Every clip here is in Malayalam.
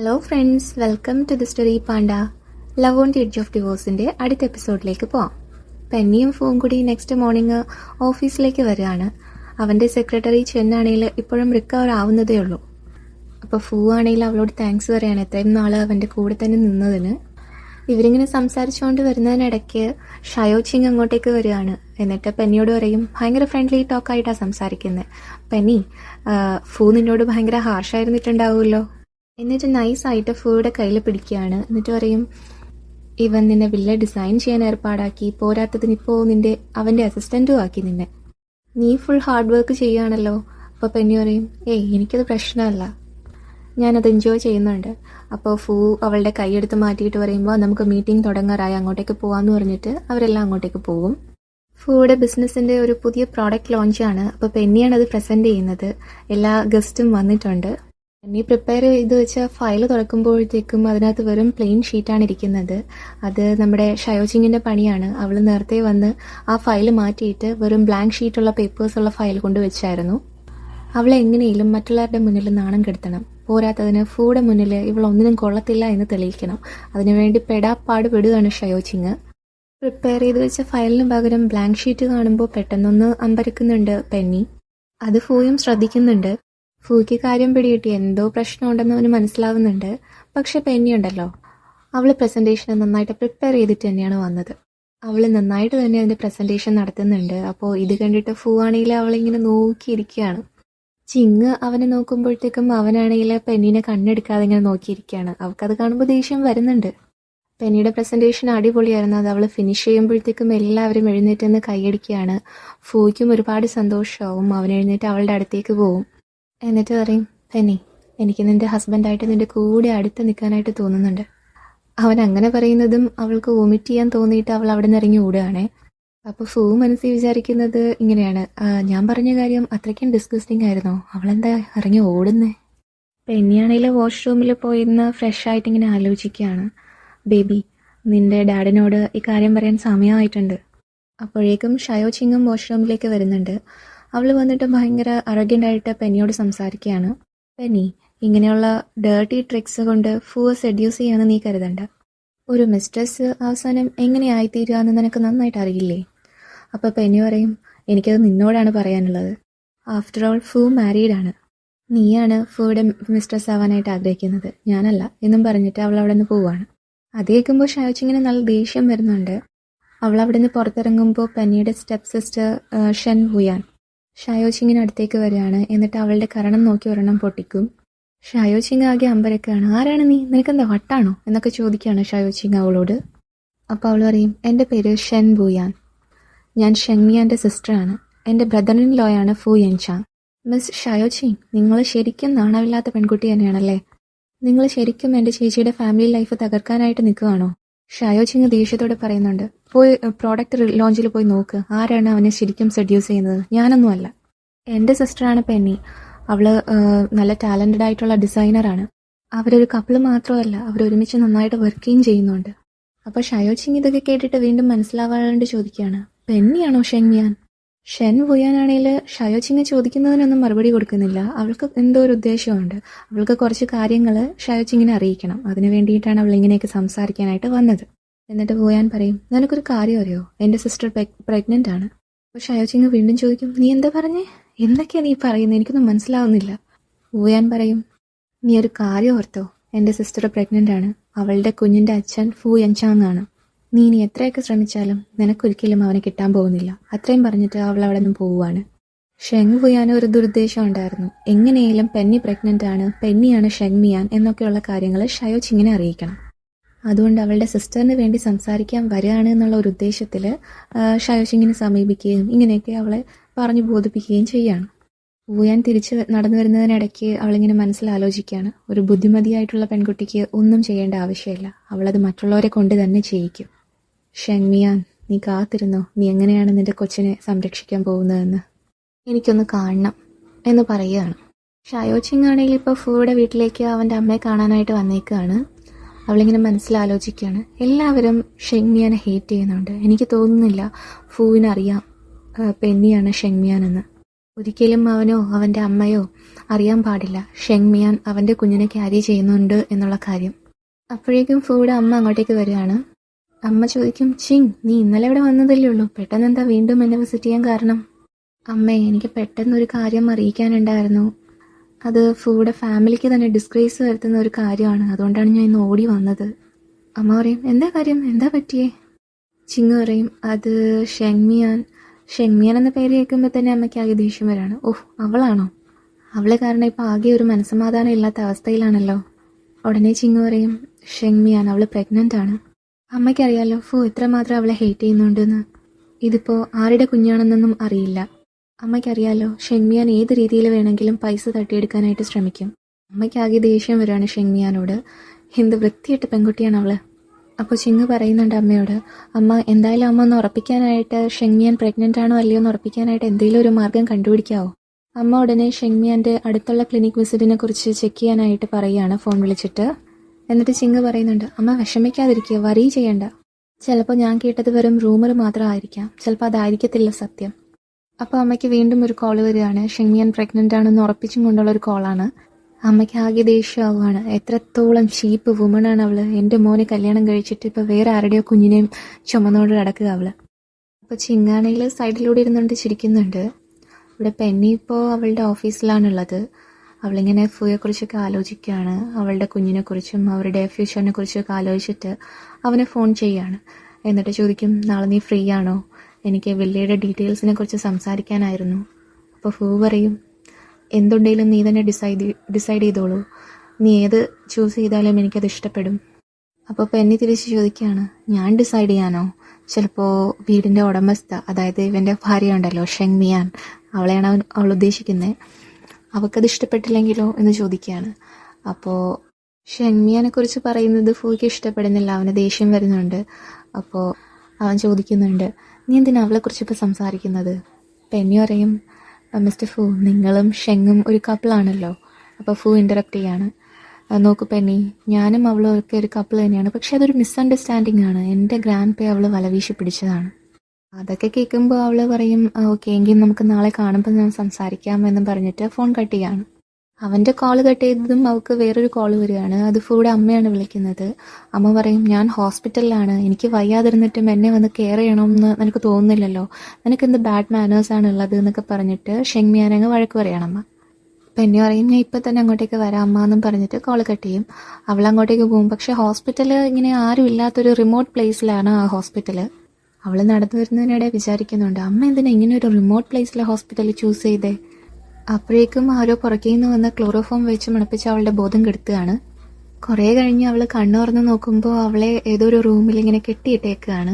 Hello friends, welcome to the story panda. Love on the edge of ഡിവോഴ്സിൻ്റെ അടുത്ത എപ്പിസോഡിലേക്ക് പോവാം. പെന്നിയും ഫൂവും കൂടി നെക്സ്റ്റ് മോർണിംഗ് ഓഫീസിലേക്ക് വരികയാണ്. അവൻ്റെ സെക്രട്ടറി ചെന്നാണെങ്കിൽ ഇപ്പോഴും റിക്കവർ ആവുന്നതേ ഉള്ളൂ. അപ്പോൾ ഫൂ ആണെങ്കിൽ അവളോട് താങ്ക്സ് പറയാണ് എത്രയും നാൾ അവൻ്റെ കൂടെ തന്നെ നിന്നതിന്. ഇവരിങ്ങനെ സംസാരിച്ചുകൊണ്ട് വരുന്നതിനിടയ്ക്ക് ഷയോച്ചിങ് അങ്ങോട്ടേക്ക് വരികയാണ്. എന്നിട്ട് പെന്നിയോട് പറയും, ഭയങ്കര ഫ്രണ്ട്ലി ടോക്കായിട്ടാണ് സംസാരിക്കുന്നത്. പെന്നി, ഫൂ നിന്നോട് ഭയങ്കര ഹാർഷായിരുന്നിട്ടുണ്ടാവുമല്ലോ. എന്നിട്ട് നൈസായിട്ട് ഫൂയുടെ കയ്യിൽ പിടിക്കുകയാണ്. എന്നിട്ട് പറയും, ഇവൻ നിന്നെ വില്ല ഡിസൈൻ ചെയ്യാൻ ഏർപ്പാടാക്കി, പോരാത്തതിന് ഇപ്പോൾ അവൻ്റെ അസിസ്റ്റൻറ്റും ആക്കി നിന്നെ. നീ ഫുൾ ഹാർഡ് വർക്ക് ചെയ്യുകയാണല്ലോ. അപ്പോൾ പെന്നി പറയും, എനിക്കത് പ്രശ്നമല്ല, ഞാനത് എൻജോയ് ചെയ്യുന്നുണ്ട്. അപ്പോൾ ഫൂ അവളുടെ കൈയെടുത്ത് മാറ്റിയിട്ട് പറയുമ്പോൾ നമുക്ക് മീറ്റിംഗ് തുടങ്ങാറായി, അങ്ങോട്ടേക്ക് പോകാമെന്ന് പറഞ്ഞിട്ട് അവരെല്ലാം അങ്ങോട്ടേക്ക് പോകും. ഫൂയുടെ ബിസിനസ്സിൻ്റെ ഒരു പുതിയ പ്രോഡക്റ്റ് ലോഞ്ചാണ്. അപ്പോൾ പെന്നിയാണ് അത് പ്രസൻറ്റ് ചെയ്യുന്നത്. എല്ലാ ഗസ്റ്റും വന്നിട്ടുണ്ട്. പെന്നി പ്രിപ്പയർ ചെയ്ത് വെച്ച ഫയൽ തുറക്കുമ്പോഴത്തേക്കും അതിനകത്ത് വെറും പ്ലെയിൻ ഷീറ്റാണ് ഇരിക്കുന്നത്. അത് നമ്മുടെ ഷയോച്ചിങ്ങിൻ്റെ പണിയാണ്. അവൾ നേരത്തെ വന്ന് ആ ഫയൽ മാറ്റിയിട്ട് വെറും ബ്ലാങ്ക് ഷീറ്റുള്ള പേപ്പേഴ്സുള്ള ഫയൽ കൊണ്ട് വെച്ചായിരുന്നു. അവളെ എങ്ങനെയും മറ്റുള്ളവരുടെ മുന്നിൽ നാണം കെടുത്തണം. പോരാത്തതിന് ഫൂയുടെ മുന്നിൽ ഇവളൊന്നിനും കൊള്ളത്തില്ല എന്ന് തെളിയിക്കണം. അതിനുവേണ്ടി പെടാപ്പാട് പെടുകയാണ് ഷയോച്ചിങ്. പ്രിപ്പയർ ചെയ്ത് വെച്ച ഫയലിന് പകരം ബ്ലാങ്ക് ഷീറ്റ് കാണുമ്പോൾ പെട്ടെന്നൊന്ന് അമ്പരക്കുന്നുണ്ട് പെന്നി. അത് ഫൂയും ശ്രദ്ധിക്കുന്നുണ്ട്. ഫൂയ്ക്ക് കാര്യം പിടികിട്ടി, എന്തോ പ്രശ്നമുണ്ടെന്ന് അവന് മനസ്സിലാവുന്നുണ്ട്. പക്ഷെ പെന്നി ഉണ്ടല്ലോ, അവൾ പ്രസൻറ്റേഷൻ നന്നായിട്ട് പ്രിപ്പയർ ചെയ്തിട്ട് തന്നെയാണ് വന്നത്. അവൾ നന്നായിട്ട് തന്നെ അതിൻ്റെ പ്രസൻറ്റേഷൻ നടത്തുന്നുണ്ട്. അപ്പോൾ ഇത് കണ്ടിട്ട് ഫൂ ആണെങ്കിൽ അവളിങ്ങനെ നോക്കിയിരിക്കുകയാണ്. ചിങ് അവനെ നോക്കുമ്പോഴത്തേക്കും അവനാണെങ്കിൽ പെന്നീനെ കണ്ണെടുക്കാതെ ഇങ്ങനെ നോക്കിയിരിക്കുകയാണ്. അവൾക്കത് കാണുമ്പോൾ ദേഷ്യം വരുന്നുണ്ട്. പെന്നിയുടെ പ്രസൻറ്റേഷൻ അടിപൊളിയായിരുന്നു. അത് അവൾ ഫിനിഷ് ചെയ്യുമ്പോഴത്തേക്കും എല്ലാവരും എഴുന്നേറ്റ് കൈയടിക്കുകയാണ്. ഫൂയ്ക്കും ഒരുപാട് സന്തോഷമാവും. അവൻ എഴുന്നേറ്റ് അവളുടെ അടുത്തേക്ക് പോവും. എന്നിട്ട് പറയും, പെന്നി, എനിക്ക് നിൻ്റെ ഹസ്ബൻഡായിട്ട് നിൻ്റെ കൂടെ അടുത്ത് നിൽക്കാനായിട്ട് തോന്നുന്നുണ്ട്. അവൻ അങ്ങനെ പറയുന്നതും അവൾക്ക് വോമിറ്റ് ചെയ്യാൻ തോന്നിയിട്ട് അവൾ അവിടെ നിന്ന് ഇറങ്ങി ഓടുകയാണേ. അപ്പോൾ ഫൂ മനസ്സിൽ വിചാരിക്കുന്നത് ഇങ്ങനെയാണ്, ഞാൻ പറഞ്ഞ കാര്യം അത്രയ്ക്കും ഡിസ്ഗസ്റ്റിംഗ് ആയിരുന്നോ, അവളെന്താ ഇറങ്ങി ഓടുന്നേ. പെന്നിയാണെങ്കിൽ വാഷ്റൂമിൽ പോയിരുന്ന് ഫ്രഷ് ആയിട്ട് ഇങ്ങനെ ആലോചിക്കുകയാണ്. ബേബി, നിൻ്റെ ഡാഡിനോട് ഈ കാര്യം പറയാൻ സമയമായിട്ടുണ്ട്. അപ്പോഴേക്കും ഷയോച്ചിങ്ങും വാഷ്റൂമിലേക്ക് വരുന്നുണ്ട്. അവൾ വന്നിട്ട് ഭയങ്കര അറഗൻ്റായിട്ട് പെന്നിയോട് സംസാരിക്കുകയാണ്. പെന്നി, ഇങ്ങനെയുള്ള ഡേർട്ടി ട്രിക്സ് കൊണ്ട് ഫൂവെ സെഡ്യൂസ് ചെയ്യാമെന്ന് നീ കരുതണ്ട. ഒരു മിസ്ട്രസ് അവസാനം എങ്ങനെയായിത്തീരുക എന്ന് നിനക്ക് നന്നായിട്ട് അറിയില്ലേ. അപ്പോൾ പെന്നി പറയും, എനിക്കത് നിന്നോടാണ് പറയാനുള്ളത്. ആഫ്റ്റർ ഓൾ ഫൂ മാരീഡാണ്. നീയാണ് ഫൂയുടെ മിസ്ട്രസ് ആവാനായിട്ട് ആഗ്രഹിക്കുന്നത്, ഞാനല്ല എന്നും പറഞ്ഞിട്ട് അവൾ അവിടെ നിന്ന് പോവുകയാണ്. അത് കേൾക്കുമ്പോൾ ഷയോച്ചിങ്ങിന് നല്ല ദേഷ്യം വരുന്നുണ്ട്. അവൾ അവിടെ നിന്ന് പുറത്തിറങ്ങുമ്പോൾ പെന്നിയുടെ സ്റ്റെപ്പ് സിസ്റ്റർ ഷെൻ ഹുയാൻ ഷയോച്ചിങ്ങിന് അടുത്തേക്ക് വരികയാണ്. എന്നിട്ട് അവളുടെ കരണം നോക്കി ഒരെണ്ണം പൊട്ടിക്കും. ഷയോച്ചിങ് ആകെ അമ്പരക്കാണ്. ആരാണ് നീ, നിനക്കെന്താ വട്ടാണോ എന്നൊക്കെ ചോദിക്കുകയാണ് ഷയോച്ചിങ് അവളോട്. അപ്പോൾ അവൾ പറയും, എൻ്റെ പേര് ഷെൻ ബുയാൻ, ഞാൻ ഷെങ്മിയാൻ്റെ സിസ്റ്ററാണ്. എൻ്റെ ബ്രദർ ഇൻ ലോയാണ് ഫൂ യെൻചാങ്. മിസ് ഷയോച്ചിങ്, നിങ്ങൾ ശരിക്കും നാണമില്ലാത്ത പെൺകുട്ടി തന്നെയാണല്ലേ. നിങ്ങൾ ശരിക്കും എൻ്റെ ചേച്ചിയുടെ ഫാമിലി ലൈഫ് തകർക്കാനായിട്ട് നിൽക്കുകയാണോ. ഷയോച്ചിങ് ദേഷ്യത്തോടെ പറയുന്നുണ്ട്. പോയി പ്രോഡക്റ്റ് ലോഞ്ചിൽ പോയി നോക്ക്, ആരാണ് അവനെ ശരിക്കും സെഡ്യൂസ് ചെയ്യുന്നത്. ഞാനൊന്നുമല്ല, എൻ്റെ സിസ്റ്ററാണ് പെന്നി. അവൾ നല്ല ടാലൻറ്റഡ് ആയിട്ടുള്ള ഡിസൈനറാണ്. അവരൊരു കപ്പിൾ മാത്രമല്ല, അവരൊരുമിച്ച് നന്നായിട്ട് വർക്കുകയും ചെയ്യുന്നുണ്ട്. അപ്പോൾ ഷയോച്ചിങ് ഇതൊക്കെ കേട്ടിട്ട് വീണ്ടും മനസ്സിലാവാണ്ട് ചോദിക്കുകയാണ്, പെന്നിയാണോ ഷെങ്മിയാൻ. ഷെൻ വുയാനാണെങ്കിൽ ഷയോച്ചിങ് ചോദിക്കുന്നതിനൊന്നും മറുപടി കൊടുക്കുന്നില്ല. അവൾക്ക് എന്തോ ഒരു ഉദ്ദേശമുണ്ട്. അവൾക്ക് കുറച്ച് കാര്യങ്ങൾ ഷയോച്ചിങ്ങിനെ അറിയിക്കണം. അതിന് വേണ്ടിയിട്ടാണ് അവൾ ഇങ്ങനെയൊക്കെ സംസാരിക്കാനായിട്ട് വന്നത്. എന്നിട്ട് വുയാൻ പറയും, നിനക്കൊരു കാര്യം അറിയോ, എൻ്റെ സിസ്റ്റർ പ്രഗ്നൻ്റ് ആണ്. അപ്പോൾ ഷയോച്ചിങ് വീണ്ടും ചോദിക്കും, നീ എന്താ പറഞ്ഞേ, എന്തൊക്കെയാണ് നീ പറയുന്നത്, എനിക്കൊന്നും മനസ്സിലാവുന്നില്ല. വുയാൻ പറയും, നീ ഒരു കാര്യം ഓർത്തോ, എൻ്റെ സിസ്റ്റർ പ്രഗ്നൻ്റ് ആണ്. അവളുടെ കുഞ്ഞിൻ്റെ അച്ഛൻ ഫൂ യെൻചാങ് ആണ്. നീ ഇനി എത്രയൊക്കെ ശ്രമിച്ചാലും നിനക്കൊരിക്കലും അവനെ കിട്ടാൻ പോകുന്നില്ല. അത്രയും പറഞ്ഞിട്ട് അവൾ അവിടെ നിന്ന് പോവുകയാണ്. ഷെങ് വുയാന് ഒരു ദുരുദ്ദേശം ഉണ്ടായിരുന്നു. എങ്ങനെയെങ്കിലും പെന്നി പ്രഗ്നൻ്റ് ആണ്, പെന്നിയാണ് ഷെങ്മിയാൻ എന്നൊക്കെയുള്ള കാര്യങ്ങൾ ഷയോച്ചിങ്ങിനെ അറിയിക്കണം. അതുകൊണ്ട് അവളുടെ സിസ്റ്ററിന് വേണ്ടി സംസാരിക്കാൻ വരികയാണ് എന്നുള്ള ഒരു ഉദ്ദേശത്തിൽ ഷയോച്ചിങ്ങിനെ സമീപിക്കുകയും ഇങ്ങനെയൊക്കെ അവളെ പറഞ്ഞു ബോധിപ്പിക്കുകയും ചെയ്യുകയാണ്. വുയാൻ തിരിച്ച് നടന്നു വരുന്നതിനിടയ്ക്ക് അവളിങ്ങനെ മനസ്സിലാലോചിക്കുകയാണ്, ഒരു ബുദ്ധിമതിയായിട്ടുള്ള പെൺകുട്ടിക്ക് ഒന്നും ചെയ്യേണ്ട ആവശ്യമില്ല, അവളത് മറ്റുള്ളവരെ കൊണ്ട് തന്നെ ചെയ്യിക്കും. ഷെങ്മിയാൻ, നീ കാത്തിരുന്നോ, നീ എങ്ങനെയാണ് നിൻ്റെ കൊച്ചിനെ സംരക്ഷിക്കാൻ പോകുന്നതെന്ന് എനിക്കൊന്ന് കാണണം എന്ന് പറയുകയാണ്. ഷയോച്ചിങ് ആണെങ്കിൽ ഇപ്പോൾ ഫൂയുടെ വീട്ടിലേക്ക് അവൻ്റെ അമ്മയെ കാണാനായിട്ട് വന്നേക്കുകയാണ്. അവളിങ്ങനെ മനസ്സിലാലോചിക്കുകയാണ്, എല്ലാവരും ഷെങ്മിയാനെ ഹേറ്റ് ചെയ്യുന്നുണ്ട്. എനിക്ക് തോന്നുന്നില്ല ഫൂവിനറിയാം പെന്നിയാണ് ഷെങ്മിയാൻ എന്ന്. ഒരിക്കലും അവനോ അവൻ്റെ അമ്മയോ അറിയാൻ പാടില്ല ഷെങ്മിയാൻ അവൻ്റെ കുഞ്ഞിനെ ക്യാരി ചെയ്യുന്നുണ്ട് എന്നുള്ള കാര്യം. അപ്പോഴേക്കും ഫൂയുടെ അമ്മ അങ്ങോട്ടേക്ക് വരികയാണ്. അമ്മ ചോദിക്കും, ചിങ് നീ ഇന്നലെ ഇവിടെ വന്നതല്ലേ ഉള്ളൂ, പെട്ടെന്ന് എന്താ വീണ്ടും എന്നെ വിസിറ്റ് ചെയ്യാൻ കാരണം? അമ്മേ, എനിക്ക് പെട്ടെന്നൊരു കാര്യം അറിയിക്കാനുണ്ടായിരുന്നു. അത് ഫൂയുടെ ഫാമിലിക്ക് തന്നെ ഡിസ്ഗ്രേസ് വരുത്തുന്ന ഒരു കാര്യമാണ്, അതുകൊണ്ടാണ് ഞാൻ ഇന്ന് ഓടി വന്നത്. അമ്മ പറയും, എന്താ കാര്യം, എന്താ പറ്റിയേ? ചിങ് പറയും, അത് ഷെങ്മിയാൻ എന്ന പേര് കേൾക്കുമ്പോൾ തന്നെ അമ്മയ്ക്ക് ആകെ ദേഷ്യം വരാണ്. ഓഹ്, അവളാണോ? അവള് കാരണം ഇപ്പം ആകെ ഒരു മനസ്സമാധാനം ഇല്ലാത്ത അവസ്ഥയിലാണല്ലോ. ഉടനെ ചിങ് പറയും, ഷെങ്മിയാൻ അവൾ പ്രഗ്നൻ്റ് ആണ്. അമ്മയ്ക്കറിയാലോ ഫു എത്രമാത്രം അവളെ ഹേറ്റ് ചെയ്യുന്നുണ്ടെന്ന്. ഇതിപ്പോൾ ആരുടെ കുഞ്ഞാണെന്നൊന്നും അറിയില്ല. അമ്മയ്ക്കറിയാലോ ഷെങ്മിയാൻ ഏത് രീതിയിൽ വേണമെങ്കിലും പൈസ തട്ടിയെടുക്കാനായിട്ട് ശ്രമിക്കും. അമ്മയ്ക്കാകെ ദേഷ്യം വരികയാണ് ഷെങ്മിയാനോട്. എന്ത് വൃത്തിയായിട്ട് പെൺകുട്ടിയാണ് അവള്. അപ്പോൾ ചിങ് പറയുന്നുണ്ട് അമ്മയോട്, അമ്മ എന്തായാലും അമ്മ ഒന്ന് ഉറപ്പിക്കാനായിട്ട് ഷെങ്മിയാൻ പ്രഗ്നൻ്റ് ആണോ അല്ലയോ എന്ന് ഉറപ്പിക്കാനായിട്ട് എന്തെങ്കിലും ഒരു മാർഗം കണ്ടുപിടിക്കാവോ? അമ്മ ഉടനെ ഷെങ്മിയാൻ്റെ അടുത്തുള്ള ക്ലിനിക് വിസിറ്റിനെ കുറിച്ച് ചെക്ക് ചെയ്യാനായിട്ട് പറയുകയാണ് ഫോൺ വിളിച്ചിട്ട്. എന്നിട്ട് ചിങ് പറയുന്നുണ്ട്, അമ്മ വിഷമിക്കാതിരിക്കുക, വറി ചെയ്യണ്ട. ചിലപ്പോൾ ഞാൻ കേട്ടത് വെറും റൂമർ മാത്രമായിരിക്കാം, ചിലപ്പോൾ അതായിരിക്കത്തില്ല സത്യം. അപ്പോൾ അമ്മയ്ക്ക് വീണ്ടും ഒരു കോൾ വരികയാണ്. ഷെങ്മിയാൻ പ്രഗ്നൻ്റ് ആണെന്ന് ഉറപ്പിച്ചും കൊണ്ടുള്ള ഒരു കോളാണ്. അമ്മയ്ക്ക് ആകെ ദേഷ്യമാവുകയാണ്. എത്രത്തോളം ചീപ്പ് വുമണാണ് അവൾ. എൻ്റെ മോനെ കല്യാണം കഴിച്ചിട്ട് ഇപ്പോൾ വേറെ ആരുടെയോ കുഞ്ഞിനെയും ചുമന്നോട് കിടക്കുക അവൾ. അപ്പോൾ ചിങ്ങാണെങ്കിൽ സൈഡിലൂടെ ഇരുന്നുകൊണ്ട് ചിരിക്കുന്നുണ്ട്. ഇവിടെ പെന്നി ഇപ്പോൾ അവളുടെ ഓഫീസിലാണുള്ളത്. അവളിങ്ങനെ ഫുയെക്കുറിച്ചൊക്കെ ആലോചിക്കുകയാണ്. അവളുടെ കുഞ്ഞിനെക്കുറിച്ചും അവരുടെ ഫ്യൂച്ചറിനെ കുറിച്ചൊക്കെ ആലോചിച്ചിട്ട് അവനെ ഫോൺ ചെയ്യുകയാണ്. എന്നിട്ട് ചോദിക്കും, നാളെ നീ ഫ്രീ ആണോ? എനിക്ക് വില്ലയുടെ ഡീറ്റെയിൽസിനെ കുറിച്ച് സംസാരിക്കാനായിരുന്നു. അപ്പോൾ ഫു പറയും, എന്തുണ്ടെങ്കിലും നീ തന്നെ ഡിസൈഡ് ചെയ്തോളൂ. നീ ഏത് ചൂസ് ചെയ്താലും എനിക്കത് ഇഷ്ടപ്പെടും. അപ്പോൾ പെന്നി തിരിച്ച് ചോദിക്കുകയാണ്, ഞാൻ ഡിസൈഡ് ചെയ്യാനോ? ചിലപ്പോൾ വീടിൻ്റെ ഉടമസ്ഥ, അതായത് ഇവൻ്റെ ഭാര്യ ഉണ്ടല്ലോ ഷെങ്മിയാൻ, അവളെയാണ് അവൾ ഉദ്ദേശിക്കുന്നത്, അവൾക്കത് ഇഷ്ടപ്പെട്ടില്ലെങ്കിലോ എന്ന് ചോദിക്കുകയാണ്. അപ്പോൾ ഷെങ്മിയാനെ കുറിച്ച് പറയുന്നത് ഫൂയ്ക്ക് ഇഷ്ടപ്പെടുന്നില്ല. അവന് ദേഷ്യം വരുന്നുണ്ട്. അപ്പോൾ അവൻ ചോദിക്കുന്നുണ്ട്, നീ എന്തിനാ അവളെക്കുറിച്ച് ഇപ്പോൾ സംസാരിക്കുന്നത്? പെന്നി പറയും, മിസ്റ്റർ ഫു, നിങ്ങളും ഷെങ്ങും ഒരു കപ്പിളാണല്ലോ. അപ്പോൾ ഫു ഇൻ്ററപ്റ്റ് ചെയ്യാണ്. നോക്കൂ പെന്നി, ഞാനും അവളും ഒക്കെ ഒരു കപ്പിൾ തന്നെയാണ്, പക്ഷെ അതൊരു മിസ്അണ്ടർസ്റ്റാൻഡിങ് ആണ്. എൻ്റെ ഗ്രാൻഡ് പേ അവൾ വലവീശി പിടിച്ചതാണ്. അതൊക്കെ കേൾക്കുമ്പോൾ അവൾ പറയും, ഓക്കെ എങ്കിൽ നമുക്ക് നാളെ കാണുമ്പോൾ ഞാൻ സംസാരിക്കാം എന്ന് പറഞ്ഞിട്ട് ഫോൺ കട്ട് ചെയ്യാണ്. അവൻ്റെ കോൾ കട്ട് ചെയ്തതും അവൾക്ക് വേറൊരു കോൾ വരികയാണ്. അത് ഫൂയുടെ അമ്മയാണ് വിളിക്കുന്നത്. അമ്മ പറയും, ഞാൻ ഹോസ്പിറ്റലിലാണ്, എനിക്ക് വയ്യാതിരുന്നിട്ടും എന്നെ വന്ന് കെയർ ചെയ്യണമെന്ന് നിനക്ക് തോന്നുന്നില്ലല്ലോ, നിനക്ക് എന്ത് ബാഡ് മാനേഴ്സാണ് ഉള്ളത് എന്നൊക്കെ പറഞ്ഞിട്ട് ഷെങ്മിയാനങ്ങ് വഴക്ക് പറയണം അമ്മ. പെന്നി പറയും, ഞാൻ ഇപ്പം തന്നെ അങ്ങോട്ടേക്ക് വരാം അമ്മ എന്നും പറഞ്ഞിട്ട് കോൾ കട്ട് ചെയ്യും. അവൾ അങ്ങോട്ടേക്ക് പോകും. പക്ഷേ ഹോസ്പിറ്റൽ ഇങ്ങനെ ആരും ഇല്ലാത്തൊരു റിമോട്ട് പ്ലേസിലാണ് ആ ഹോസ്പിറ്റൽ. അവൾ നടന്നു വരുന്നതിനിടെ വിചാരിക്കുന്നുണ്ട്, അമ്മ എന്തിനാ ഇങ്ങനെ ഒരു റിമോട്ട് പ്ലേസിലെ ഹോസ്പിറ്റൽ ചൂസ് ചെയ്തേ? അപ്പോഴേക്കും ആരോ പുറകെ നിന്ന് വന്ന് ക്ലോറോഫോം വെച്ച് മണപ്പിച്ച് അവളുടെ ബോധം കെടുത്തുകയാണ്. കുറേ കഴിഞ്ഞ് അവൾ കണ്ണു തുറന്ന് നോക്കുമ്പോൾ അവളെ ഏതോ ഒരു റൂമിൽ ഇങ്ങനെ കെട്ടിയിട്ടേക്കുകയാണ്.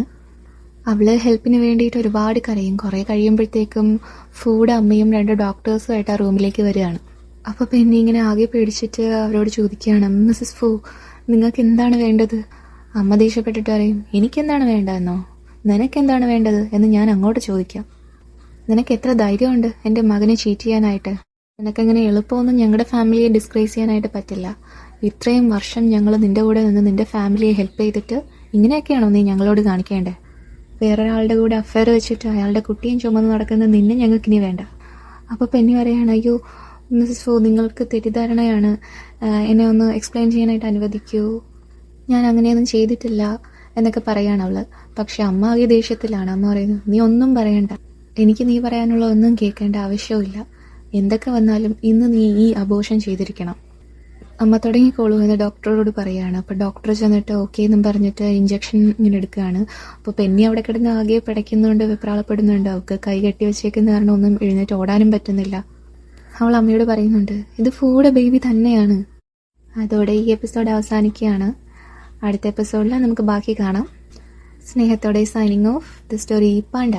അവൾ ഹെൽപ്പിന് വേണ്ടിയിട്ട് ഒരുപാട് കരയും. കുറേ കഴിയുമ്പോഴത്തേക്കും ഫൂയുടെ അമ്മയും 2 ഡോക്ടേഴ്സുമായിട്ട് ആ റൂമിലേക്ക് വരികയാണ്. അപ്പോൾ പെന്നി ഇങ്ങനെ ആകെ പേടിച്ചിട്ട് അവരോട് ചോദിക്കുകയാണ്, മിസ്സസ് ഫു, നിങ്ങൾക്ക് എന്താണ് വേണ്ടത്? അമ്മ ദേഷ്യപ്പെട്ടിട്ട് പറയും, എനിക്കെന്താണ് വേണ്ടതെന്നോ? നിനക്കെന്താണ് വേണ്ടത് എന്ന് ഞാൻ അങ്ങോട്ട് ചോദിക്കാം. നിനക്ക് എത്ര ധൈര്യമുണ്ട് എൻ്റെ മകനെ ചീറ്റ് ചെയ്യാനായിട്ട്? നിനക്കങ്ങനെ എളുപ്പമൊന്നും ഞങ്ങളുടെ ഫാമിലിയെ ഡിസ്ഗ്രേസ് ചെയ്യാനായിട്ട് പറ്റില്ല. ഇത്രയും വർഷം ഞങ്ങൾ നിൻ്റെ കൂടെ നിന്ന് നിൻ്റെ ഫാമിലിയെ ഹെൽപ്പ് ചെയ്തിട്ട് ഇങ്ങനെയൊക്കെയാണോ നീ ഞങ്ങളോട് കാണിക്കേണ്ടത്? വേറൊരാളുടെ കൂടെ അഫെയർ വെച്ചിട്ട് അയാളുടെ കുട്ടിയും ചുമന്ന് നടക്കുന്ന നിന്നെ ഞങ്ങൾക്കിനി വേണ്ട. അപ്പോൾ പെന്നി പറയാണ്, അയ്യോ മിസ്സസ് ഫു, നിങ്ങൾക്ക് തെറ്റിദ്ധാരണയാണ്, എന്നെ ഒന്ന് എക്സ്പ്ലെയിൻ ചെയ്യാനായിട്ട് അനുവദിക്കൂ, ഞാൻ അങ്ങനെയൊന്നും ചെയ്തിട്ടില്ല എന്നൊക്കെ പറയാണ് അവൾ. പക്ഷെ അമ്മ ആകെ ദേഷ്യത്തിലാണ്. അമ്മ പറയുന്നു, നീ ഒന്നും പറയണ്ട, എനിക്ക് നീ പറയാനുള്ള ഒന്നും കേൾക്കേണ്ട ആവശ്യമില്ല. എന്തൊക്കെ വന്നാലും ഇന്ന് നീ ഈ അബോർഷൻ ചെയ്തിരിക്കണം. അമ്മ തുടങ്ങിക്കോളൂ എന്ന് ഡോക്ടറോട് പറയുകയാണ്. അപ്പോൾ ഡോക്ടർ ചെന്നിട്ട് ഓക്കെ എന്നും പറഞ്ഞിട്ട് ഇഞ്ചക്ഷൻ ഇങ്ങനെ എടുക്കുകയാണ്. അപ്പോൾ പെന്നി അവിടെ കിടന്ന് ആകെ പിടയ്ക്കുന്നുണ്ട്, വെപ്രാളപ്പെടുന്നുണ്ട്. അവൾക്ക് കൈ കെട്ടി വെച്ചേക്കുന്ന കാരണം ഒന്നും എഴുന്നേറ്റ് ഓടാനും പറ്റുന്നില്ല. അവൾ അമ്മയോട് പറയുന്നുണ്ട്, ഇത് ഫൂയുടെ ബേബി തന്നെയാണ്. അതോടെ ഈ എപ്പിസോഡ് അവസാനിക്കുകയാണ്. അടുത്ത എപ്പിസോഡിൽ നമുക്ക് ബാക്കി കാണാം. സ്നേഹത്തോടെ signing off the story Panda.